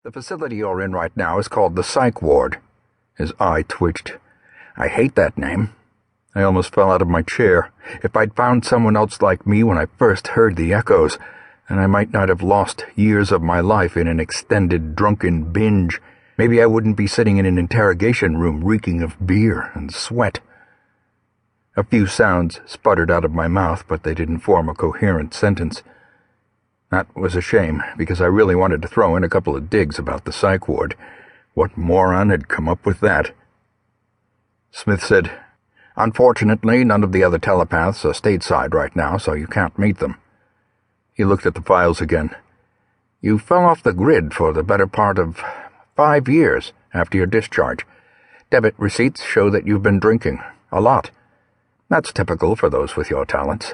The facility you're in right now is called the Psych Ward. His eye twitched. I hate that name. I almost fell out of my chair. If I'd found someone else like me when I first heard the echoes, then I might not have lost years of my life in an extended drunken binge. Maybe I wouldn't be sitting in an interrogation room reeking of beer and sweat. A few sounds sputtered out of my mouth, but they didn't form a coherent sentence. That was a shame, because I really wanted to throw in a couple of digs about the psych ward. What moron had come up with that? Smith said, "Unfortunately, none of the other telepaths are stateside right now, so you can't meet them." He looked at the files again. "You fell off the grid for the better part of 5 years after your discharge. Debit receipts show that you've been drinking. A lot. That's typical for those with your talents."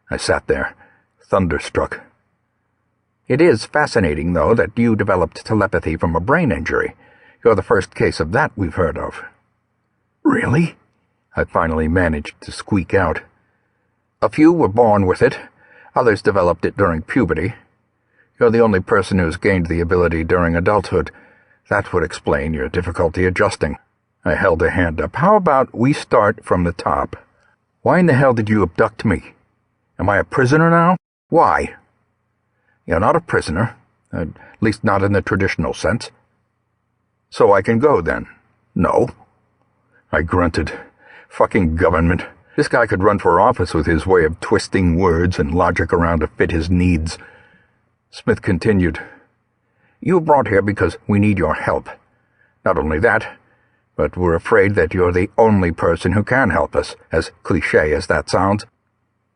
I sat there, thunderstruck. "It is fascinating, though, that you developed telepathy from a brain injury. You're the first case of that we've heard of." "Really?" I finally managed to squeak out. "A few were born with it. Others developed it during puberty. You're the only person who's gained the ability during adulthood. That would explain your difficulty adjusting." I held a hand up. "How about we start from the top? Why in the hell did you abduct me? Am I a prisoner now? Why?" "You're not a prisoner, at least not in the traditional sense." "So I can go, then?" "No." I grunted. Fucking government. This guy could run for office with his way of twisting words and logic around to fit his needs. Smith continued, "You were brought here because we need your help. Not only that, but we're afraid that you're the only person who can help us, as cliché as that sounds.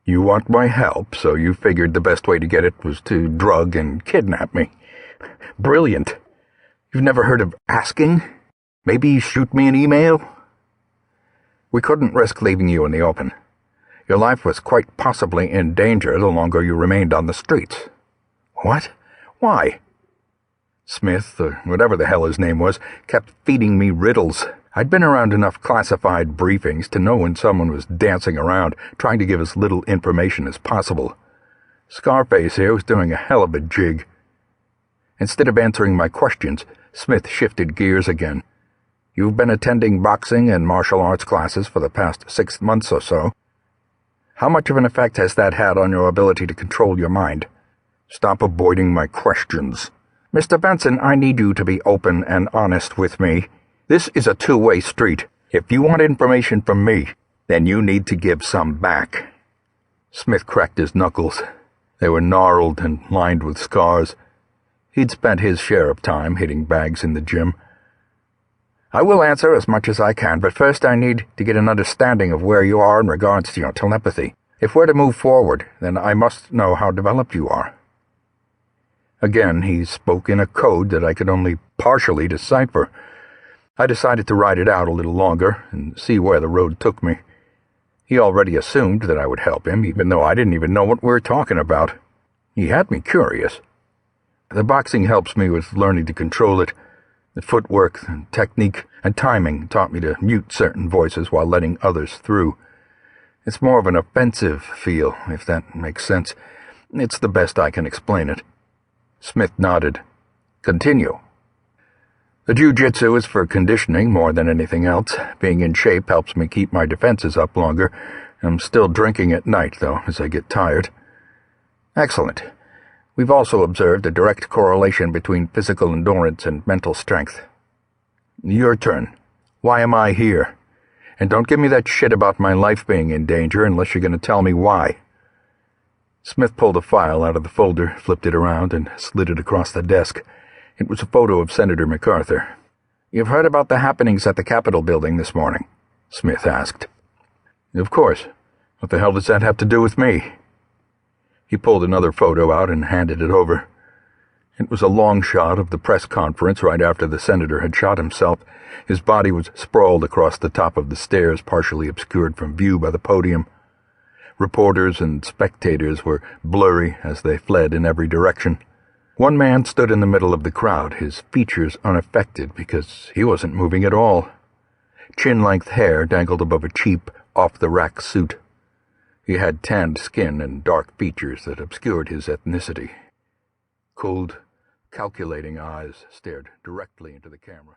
You want my help, so you figured the best way to get it was to drug and kidnap me. Brilliant. You've never heard of asking? Maybe shoot me an email?" "We couldn't risk leaving you in the open. Your life was quite possibly in danger the longer you remained on the streets." "What? Why?" Smith, or whatever the hell his name was, kept feeding me riddles. I'd been around enough classified briefings to know when someone was dancing around, trying to give as little information as possible. Scarface here was doing a hell of a jig. Instead of answering my questions, Smith shifted gears again. "You've been attending boxing and martial arts classes for the past 6 months or so. How much of an effect has that had on your ability to control your mind? Stop avoiding my questions. Mr. Benson, I need you to be open and honest with me. This is a two-way street. If you want information from me, then you need to give some back." Smith cracked his knuckles. They were gnarled and lined with scars. He'd spent his share of time hitting bags in the gym. "I will answer as much as I can, but first I need to get an understanding of where you are in regards to your telepathy. If we're to move forward, then I must know how developed you are." Again, he spoke in a code that I could only partially decipher. I decided to ride it out a little longer and see where the road took me. He already assumed that I would help him, even though I didn't even know what we were talking about. He had me curious. The boxing helps me with learning to control it. The footwork, and technique, and timing taught me to mute certain voices while letting others through. It's more of an offensive feel, if that makes sense. It's the best I can explain it. Smith nodded. "Continue." "The jiu-jitsu is for conditioning more than anything else. Being in shape helps me keep my defenses up longer. I'm still drinking at night, though, as I get tired." "Excellent. We've also observed a direct correlation between physical endurance and mental strength." "Your turn. Why am I here? And don't give me that shit about my life being in danger unless you're going to tell me why." Smith pulled a file out of the folder, flipped it around, and slid it across the desk. It was a photo of Senator MacArthur. "You've heard about the happenings at the Capitol building this morning?" Smith asked. "Of course. What the hell does that have to do with me?" He pulled another photo out and handed it over. It was a long shot of the press conference right after the senator had shot himself. His body was sprawled across the top of the stairs, partially obscured from view by the podium. Reporters and spectators were blurry as they fled in every direction. One man stood in the middle of the crowd, his features unaffected because he wasn't moving at all. Chin-length hair dangled above a cheap, off-the-rack suit. He had tanned skin and dark features that obscured his ethnicity. Cold, Calculating eyes stared directly into the camera.